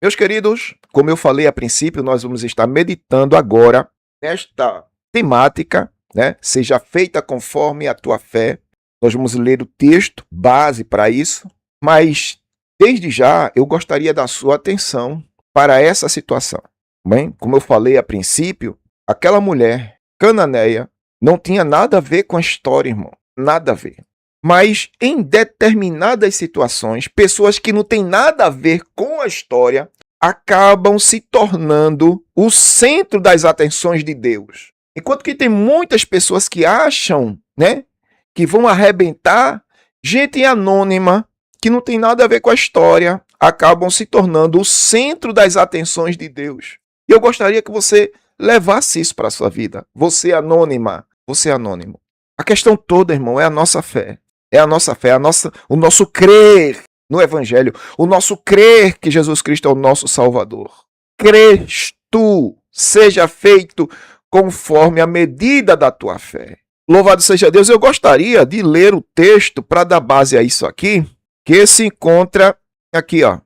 Meus queridos, como eu falei a princípio, nós vamos estar meditando agora nesta temática, né? Seja feita conforme a tua fé. Nós vamos ler o texto base para isso, mas desde já eu gostaria da sua atenção para essa situação. Bem, como eu falei a princípio, aquela mulher cananeia não tinha nada a ver com a história, irmão. Nada a ver. Mas em determinadas situações, pessoas que não têm nada a ver com a história acabam se tornando o centro das atenções de Deus. Enquanto que tem muitas pessoas que acham, né, que vão arrebentar, gente anônima que não tem nada a ver com a história acabam se tornando o centro das atenções de Deus. E eu gostaria que você levasse isso para a sua vida. Você anônima, você anônimo. A questão toda, irmão, é a nossa fé. É a nossa fé, o nosso crer no Evangelho, o nosso crer que Jesus Cristo é o nosso Salvador. Crês tu, seja feito conforme a medida da tua fé. Louvado seja Deus. Eu gostaria de ler o texto para dar base a isso aqui, que se encontra aqui, ó.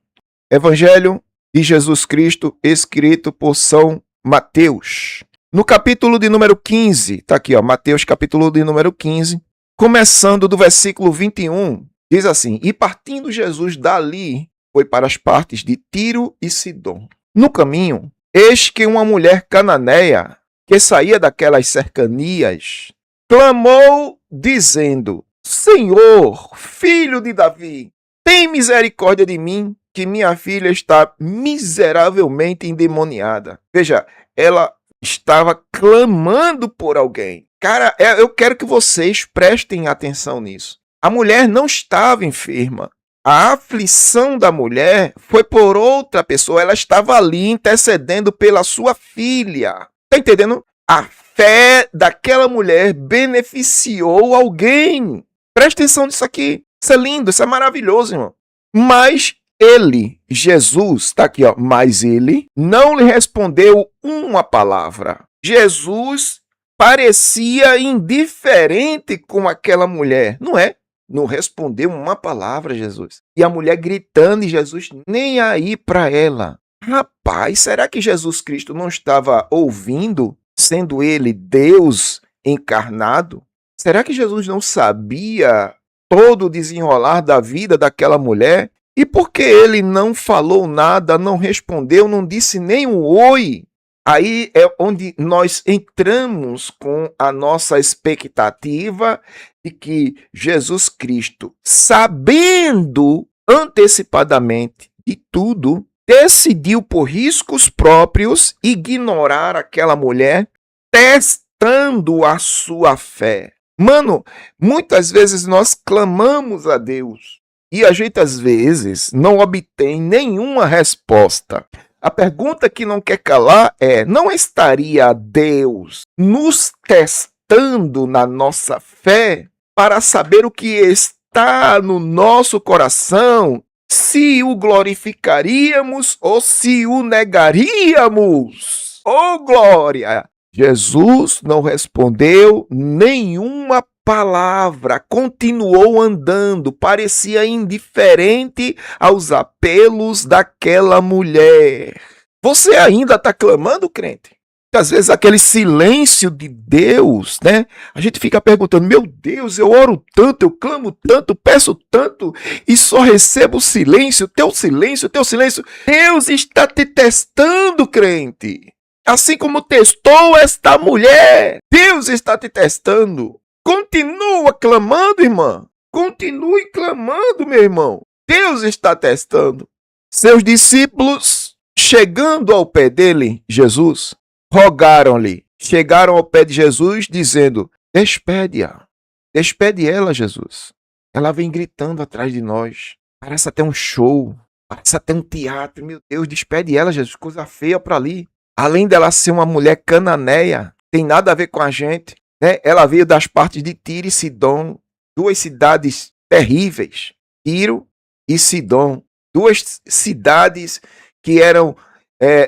Evangelho de Jesus Cristo, escrito por São Mateus. No capítulo de número 15, está aqui, ó, Mateus capítulo de número 15, começando do versículo 21, diz assim: E partindo Jesus dali, foi para as partes de Tiro e Sidom. No caminho, eis que uma mulher cananeia, que saía daquelas cercanias, clamou, dizendo: Senhor, filho de Davi, tem misericórdia de mim, que minha filha está miseravelmente endemoniada. Veja, ela estava clamando por alguém. Cara, eu quero que vocês prestem atenção nisso. A mulher não estava enferma. A aflição da mulher foi por outra pessoa. Ela estava ali intercedendo pela sua filha. Tá entendendo? A fé daquela mulher beneficiou alguém. Presta atenção nisso aqui. Isso é lindo, isso é maravilhoso, irmão. Mas ele, Jesus, está aqui, ó. Mas ele não lhe respondeu uma palavra. Jesus parecia indiferente com aquela mulher, não é? Não respondeu uma palavra, Jesus. E a mulher gritando e Jesus nem aí para ela. Rapaz, será que Jesus Cristo não estava ouvindo, sendo ele Deus encarnado? Será que Jesus não sabia todo o desenrolar da vida daquela mulher? E por que ele não falou nada, não respondeu, não disse nem um oi? Aí é onde nós entramos com a nossa expectativa de que Jesus Cristo, sabendo antecipadamente de tudo, decidiu por riscos próprios ignorar aquela mulher, testando a sua fé. Mano, muitas vezes nós clamamos a Deus e a gente às vezes não obtém nenhuma resposta. A pergunta que não quer calar é: não estaria Deus nos testando na nossa fé para saber o que está no nosso coração, se o glorificaríamos ou se o negaríamos? Oh, glória! Jesus não respondeu nenhuma palavra, continuou andando, parecia indiferente aos apelos daquela mulher. Você ainda está clamando, crente? Às vezes aquele silêncio de Deus, né? A gente fica perguntando: meu Deus, eu oro tanto, eu clamo tanto, peço tanto e só recebo silêncio, teu silêncio, teu silêncio. Deus está te testando, crente. Assim como testou esta mulher, Deus está te testando. Continua clamando, irmã. Continue clamando, meu irmão. Deus está testando. Seus discípulos, chegando ao pé dele, Jesus, rogaram-lhe. Chegaram ao pé de Jesus, dizendo: despede-a. Despede ela, Jesus. Ela vem gritando atrás de nós. Parece até um show. Parece até um teatro. Meu Deus, despede ela, Jesus. Coisa feia para ali. Além dela ser uma mulher cananeia, tem nada a ver com a gente. Né? Ela veio das partes de Tiro e Sidom, duas cidades terríveis, Tiro e Sidom, duas cidades que eram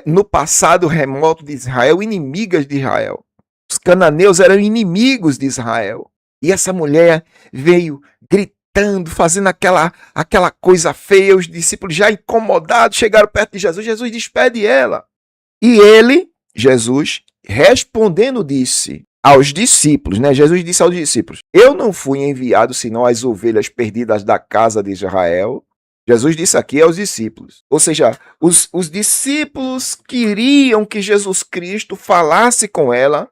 no passado remoto de Israel, inimigas de Israel. Os cananeus eram inimigos de Israel. E essa mulher veio gritando gritando, fazendo aquela coisa feia. Os discípulos já incomodados chegaram perto de Jesus. Jesus despede ela. E ele, Jesus, respondendo, disse aos discípulos, né? Jesus disse aos discípulos: eu não fui enviado senão às ovelhas perdidas da casa de Israel. Jesus disse aqui aos discípulos. Ou seja, os discípulos queriam que Jesus Cristo falasse com ela,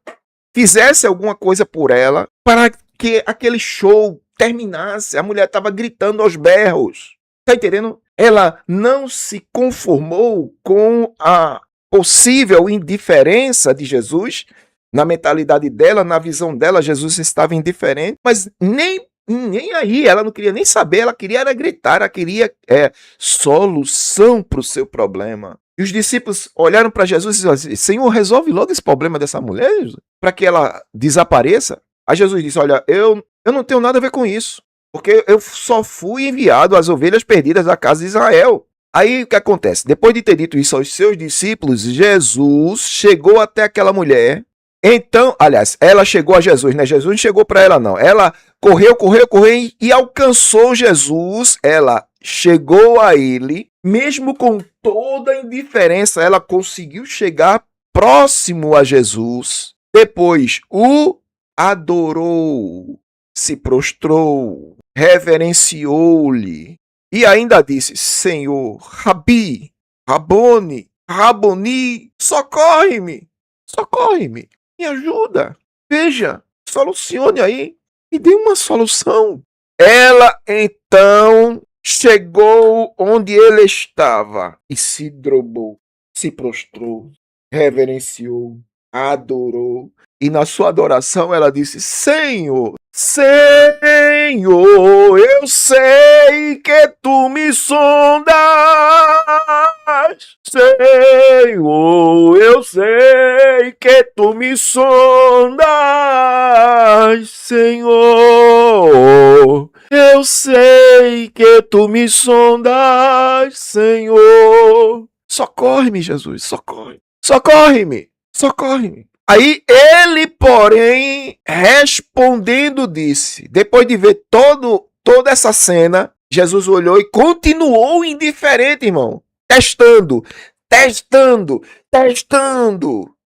fizesse alguma coisa por ela, para que aquele show terminasse. A mulher estava gritando aos berros. Está entendendo? Ela não se conformou com a possível indiferença de Jesus. Na mentalidade dela, na visão dela, Jesus estava indiferente, mas nem aí, ela não queria nem saber, ela queria era gritar, ela queria solução para o seu problema. E os discípulos olharam para Jesus e disseram assim: Senhor, resolve logo esse problema dessa mulher, para que ela desapareça. Aí Jesus disse: olha, eu não tenho nada a ver com isso, porque eu só fui enviado às ovelhas perdidas da casa de Israel. Aí o que acontece? Depois de ter dito isso aos seus discípulos, Jesus chegou até aquela mulher. Então, aliás, ela chegou a Jesus, né? Jesus não chegou para ela, não. Ela correu e alcançou Jesus. Ela chegou a ele, mesmo com toda a indiferença, ela conseguiu chegar próximo a Jesus. Depois, o adorou, se prostrou, reverenciou-lhe e ainda disse: Senhor, Rabi, Rabone, Raboni, socorre-me, socorre-me. Me ajuda, veja, solucione aí, me dê uma solução. Ela então chegou onde ele estava e se dobrou, se prostrou, reverenciou, adorou. E na sua adoração ela disse: Senhor, Senhor, eu sei que tu me sondas. Senhor, eu sei que tu me sondas. Senhor, eu sei que tu me sondas. Senhor, socorre-me, Jesus, socorre. Socorre-me, socorre-me. Aí ele, porém, respondendo, disse, depois de ver toda essa cena, Jesus olhou e continuou indiferente, irmão. Testando.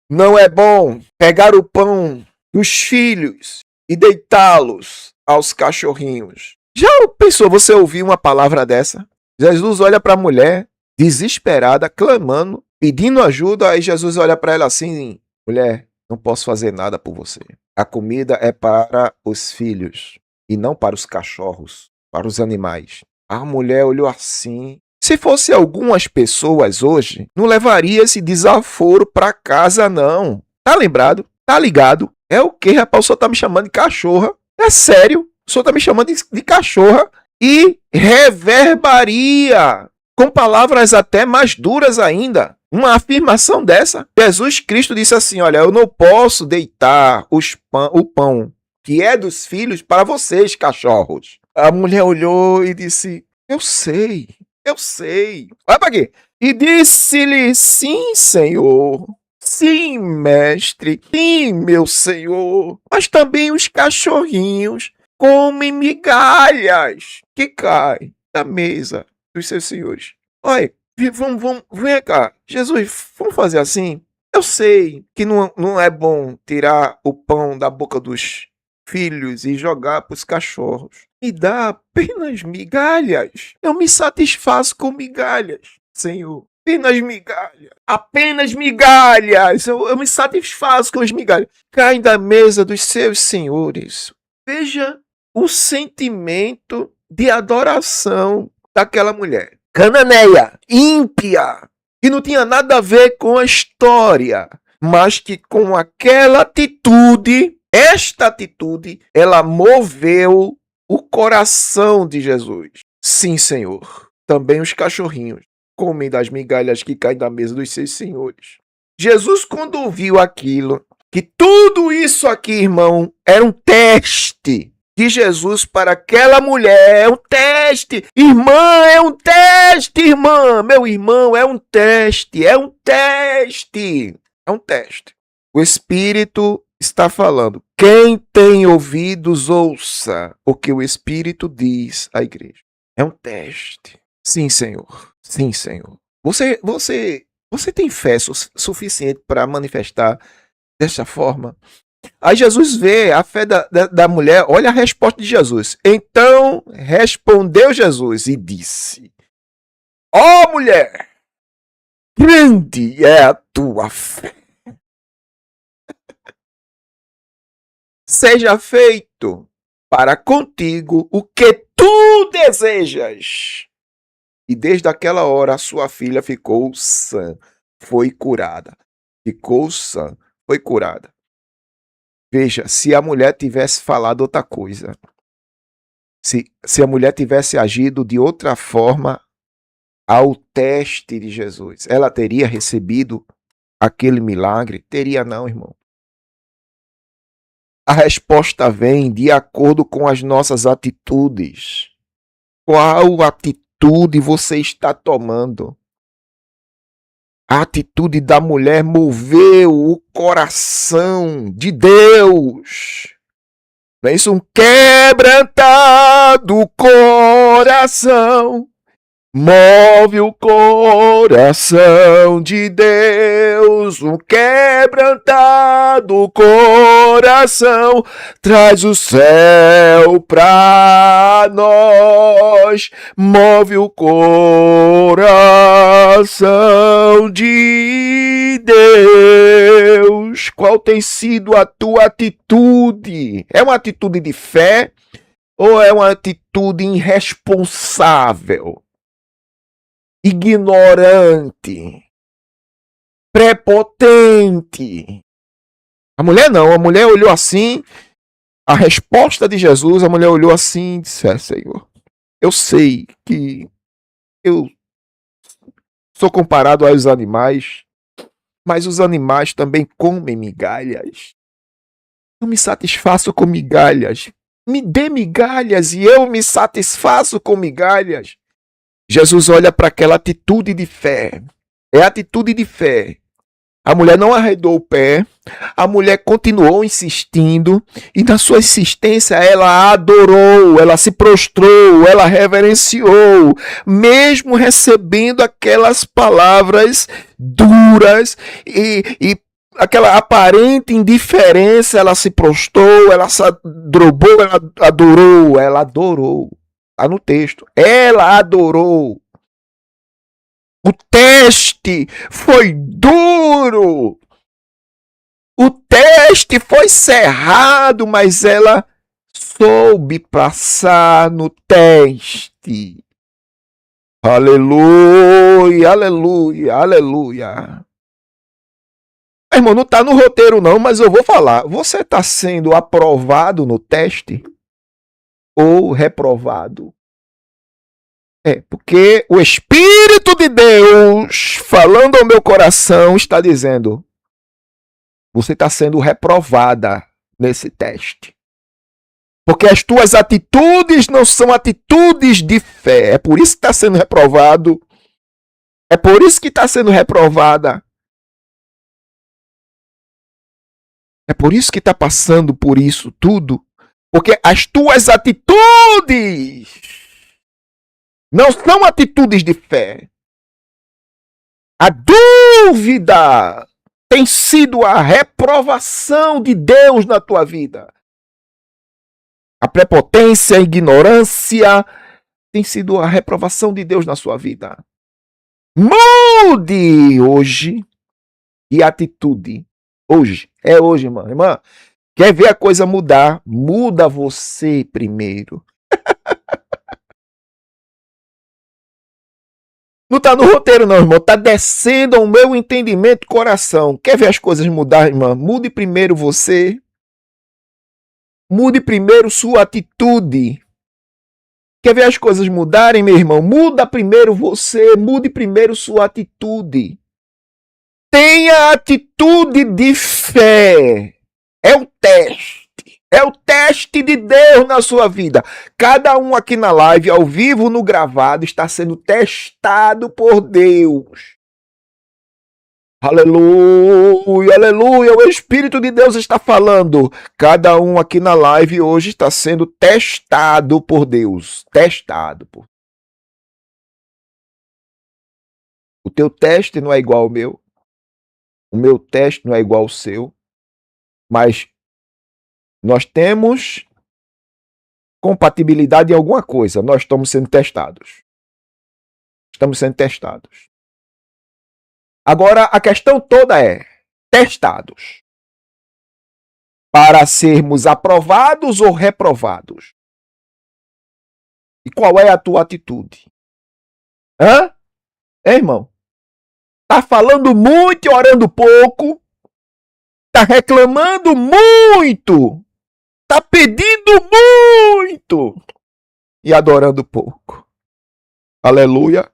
Não é bom pegar o pão dos filhos e deitá-los aos cachorrinhos. Já pensou você ouvir uma palavra dessa? Jesus olha para a mulher, desesperada, clamando, pedindo ajuda. Aí Jesus olha para ela assim: mulher, não posso fazer nada por você. A comida é para os filhos e não para os cachorros, para os animais. A mulher olhou assim. Se fosse algumas pessoas hoje, não levaria esse desaforo para casa, não. Tá lembrado? Tá ligado? É o que, rapaz? O senhor tá me chamando de cachorra? É sério? O senhor tá me chamando de cachorra? E reverbaria com palavras até mais duras ainda. Uma afirmação dessa. Jesus Cristo disse assim: olha, eu não posso deitar o pão que é dos filhos para vocês, cachorros. A mulher olhou e disse: eu sei. Olha para aqui. E disse-lhe: sim, Senhor. Sim, mestre. Sim, meu Senhor. Mas também os cachorrinhos comem migalhas que caem da mesa dos seus senhores. Olha, vem cá. Jesus, vamos fazer assim? Eu sei que não é bom tirar o pão da boca dos filhos e jogar para os cachorros. Me dá apenas migalhas. Eu me satisfaço com migalhas, Senhor. Apenas migalhas. Eu me satisfaço com as migalhas. Caem da mesa dos seus senhores. Veja o sentimento de adoração daquela mulher. Cananeia, ímpia, que não tinha nada a ver com a história, mas que com aquela atitude, esta atitude, ela moveu o coração de Jesus. Sim, Senhor, também os cachorrinhos comem das migalhas que caem da mesa dos seus senhores. Jesus, quando ouviu aquilo, que tudo isso aqui, irmão, era um teste de Jesus para aquela mulher. É um teste. Irmã, é um teste, irmã. Meu irmão, é um teste. O Espírito está falando. Quem tem ouvidos, ouça o que o Espírito diz à igreja. É um teste. Sim, Senhor. Sim, Senhor. Você tem fé suficiente para manifestar dessa forma? Aí Jesus vê a fé da mulher, olha a resposta de Jesus. Então respondeu Jesus e disse: ó mulher, grande é a tua fé. Seja feito para contigo o que tu desejas. E desde aquela hora a sua filha ficou sã, foi curada. Ficou sã, foi curada. Veja, se a mulher tivesse falado outra coisa, se a mulher tivesse agido de outra forma ao teste de Jesus, ela teria recebido aquele milagre? Teria não, irmão. A resposta vem de acordo com as nossas atitudes. Qual atitude você está tomando? A atitude da mulher moveu o coração de Deus. Não é isso? Um quebrantado coração move o coração de Deus. Um quebrantado coração traz o céu pra nós. Move o coração de Deus. Qual tem sido a tua atitude? É uma atitude de fé ou é uma atitude irresponsável? Ignorante, prepotente. A mulher não, a mulher olhou assim, a resposta de Jesus, a mulher olhou assim e disse: Senhor, eu sei que eu sou comparado aos animais, mas os animais também comem migalhas. Eu me satisfaço com migalhas. Me dê migalhas e eu me satisfaço com migalhas. Jesus olha para aquela atitude de fé. É atitude de fé. A mulher não arredou o pé. A mulher continuou insistindo. E na sua insistência ela adorou. Ela se prostrou. Ela reverenciou. Mesmo recebendo aquelas palavras duras e aquela aparente indiferença, ela se prostrou. Ela se dobrou. Ela adorou. Ela adorou. Está no texto. Ela adorou. O teste foi duro. O teste foi cerrado, mas ela soube passar no teste. Aleluia, aleluia, aleluia. Irmão, não está no roteiro não, mas eu vou falar. Você está sendo aprovado no teste? Ou reprovado? Porque o Espírito de Deus, falando ao meu coração, está dizendo: você está sendo reprovada nesse teste. Porque as tuas atitudes não são atitudes de fé. É por isso que está sendo reprovado. É por isso que está sendo reprovada. É por isso que está passando por isso tudo. Porque as tuas atitudes não são atitudes de fé. A dúvida tem sido a reprovação de Deus na tua vida. A prepotência, a ignorância tem sido a reprovação de Deus na sua vida. Mude hoje de atitude. Hoje. É hoje, irmã. Irmã, quer ver a coisa mudar? Muda você primeiro. Não está no roteiro não, irmão. Está descendo ao meu entendimento coração. Quer ver as coisas mudar, irmã? Mude primeiro você. Mude primeiro sua atitude. Quer ver as coisas mudarem, meu irmão? Muda primeiro você. Mude primeiro sua atitude. Tenha atitude de fé. É um teste. É o teste de Deus na sua vida. Cada um aqui na live, ao vivo, no gravado, está sendo testado por Deus. Aleluia, aleluia, o Espírito de Deus está falando. Cada um aqui na live hoje está sendo testado por Deus. Testado por. O teu teste não é igual ao meu. O meu teste não é igual ao seu. Mas nós temos compatibilidade em alguma coisa. Nós estamos sendo testados. Estamos sendo testados. Agora, a questão toda é testados para sermos aprovados ou reprovados. E qual é a tua atitude? Hã? Irmão? Tá falando muito e orando pouco? Tá reclamando muito? Tá pedindo muito e adorando pouco? Aleluia.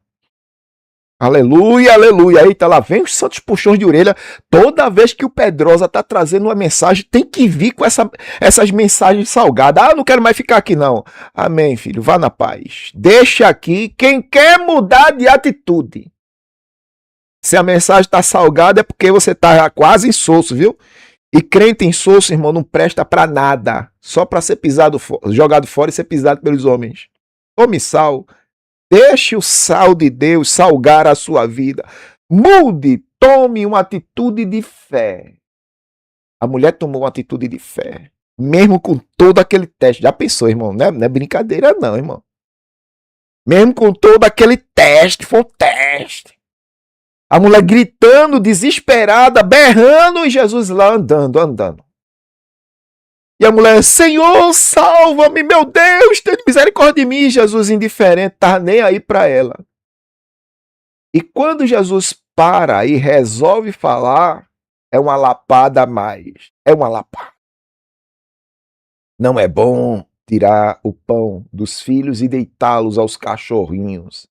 Aleluia, aleluia. Eita, lá vem os santos puxões de orelha. Toda vez que o Pedrosa tá trazendo uma mensagem, tem que vir com essas mensagens salgadas. Ah, não quero mais ficar aqui não. Amém, filho. Vá na paz. Deixa aqui quem quer mudar de atitude. Se a mensagem tá salgada é porque você tá quase insosso, viu? E crente insosso, irmão, não presta pra nada. Só pra ser jogado fora e ser pisado pelos homens. Tome sal. Deixe o sal de Deus salgar a sua vida. Mude, tome uma atitude de fé. A mulher tomou uma atitude de fé. Mesmo com todo aquele teste. Já pensou, irmão? Não é brincadeira não, irmão. Mesmo com todo aquele teste, foi um teste. A mulher gritando, desesperada, berrando, e Jesus lá andando. E a mulher, Senhor, salva-me, meu Deus, tenha misericórdia de mim. Jesus indiferente, tá nem aí para ela. E quando Jesus para e resolve falar, é uma lapada a mais. É uma lapada. Não é bom tirar o pão dos filhos e deitá-los aos cachorrinhos.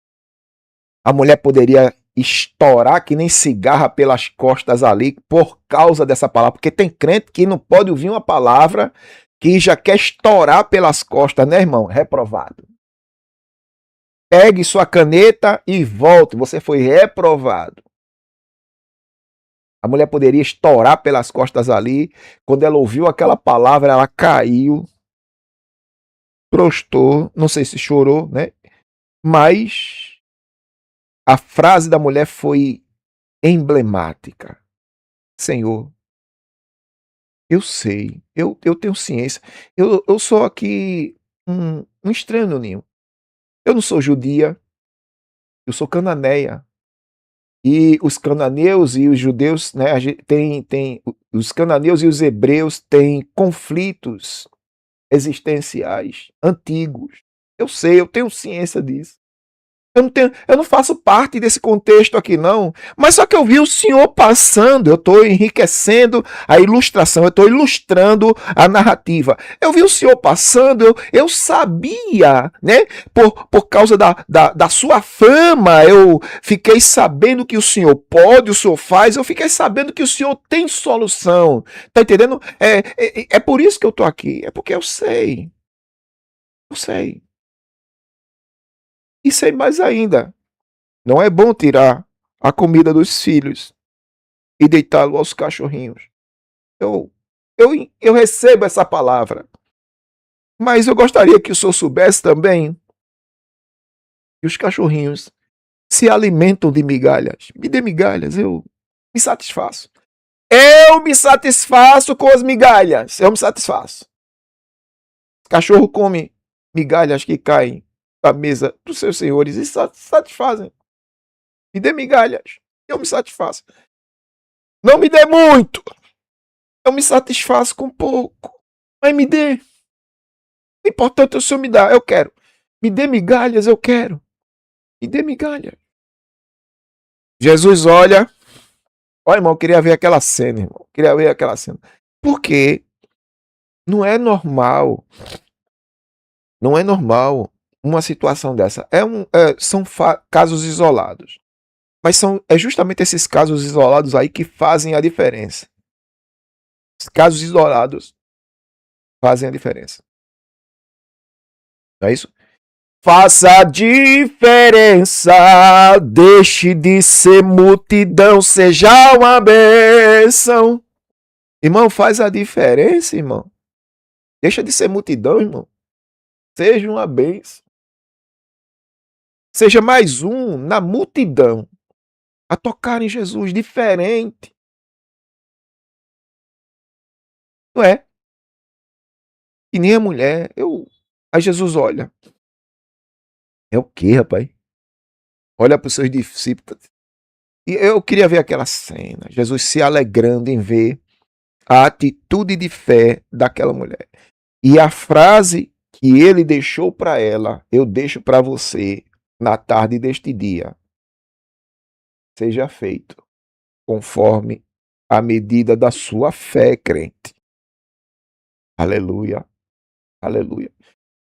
A mulher poderia estourar que nem cigarra pelas costas ali por causa dessa palavra, porque tem crente que não pode ouvir uma palavra que já quer estourar pelas costas, né, irmão? Reprovado. Pegue sua caneta e volte, você foi reprovado. A mulher poderia estourar pelas costas ali, quando ela ouviu aquela palavra, ela caiu, prostou, não sei se chorou, né? Mas a frase da mulher foi emblemática. Senhor, eu sei, eu tenho ciência. Eu sou aqui um estranho no ninho. Eu não sou judia, eu sou cananeia. E os cananeus e os judeus, né, os cananeus e os hebreus têm conflitos existenciais antigos. Eu sei, eu tenho ciência disso. Eu não faço parte desse contexto aqui, não. Mas só que eu vi o senhor passando, eu estou enriquecendo a ilustração, eu estou ilustrando a narrativa. Eu vi o senhor passando, eu sabia, né? Por causa da sua fama, eu fiquei sabendo que o senhor pode, o senhor faz, eu fiquei sabendo que o senhor tem solução. Tá entendendo? É por isso que eu estou aqui, é porque eu sei. Eu sei. E sei mais ainda, não é bom tirar a comida dos filhos e deitá-lo aos cachorrinhos. Eu recebo essa palavra, mas eu gostaria que o senhor soubesse também que os cachorrinhos se alimentam de migalhas. Me dê migalhas, eu me satisfaço. Eu me satisfaço com as migalhas, eu me satisfaço. O cachorro come migalhas que caem da mesa dos seus senhores e satisfazem. Me dê migalhas, eu me satisfaço. Não me dê muito, eu me satisfaço com pouco. Mas me dê. O importante é o senhor me dar, eu quero. Me dê migalhas, eu quero. Me dê migalhas. Jesus olha. Olha, irmão, eu queria ver aquela cena, irmão. Queria ver aquela cena. Porque não é normal. Não é normal uma situação dessa. São casos isolados. Mas é justamente esses casos isolados aí que fazem a diferença. Os casos isolados fazem a diferença. Não é isso? Faça a diferença, deixe de ser multidão, seja uma bênção. Irmão, faz a diferença, irmão. Deixa de ser multidão, irmão. Seja uma bênção. Seja mais um na multidão a tocar em Jesus, diferente. Não é? E nem a mulher. Aí Jesus olha. É o quê, rapaz? Olha para os seus discípulos. E eu queria ver aquela cena. Jesus se alegrando em ver a atitude de fé daquela mulher. E a frase que ele deixou para ela, eu deixo para você na tarde deste dia. Seja feito conforme a medida da sua fé, crente. Aleluia. Aleluia.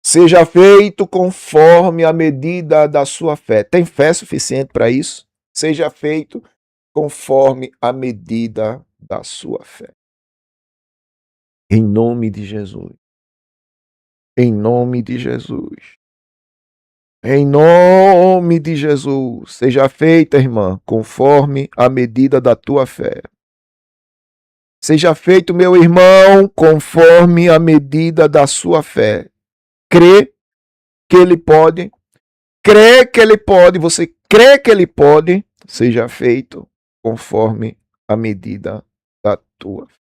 Seja feito conforme a medida da sua fé. Tem fé suficiente para isso? Seja feito conforme a medida da sua fé. Em nome de Jesus. Em nome de Jesus. Em nome de Jesus. Seja feita, irmã, conforme a medida da tua fé. Seja feito, meu irmão, conforme a medida da sua fé. Crê que ele pode. Crê que ele pode. Você crê que ele pode. Seja feito conforme a medida da tua fé.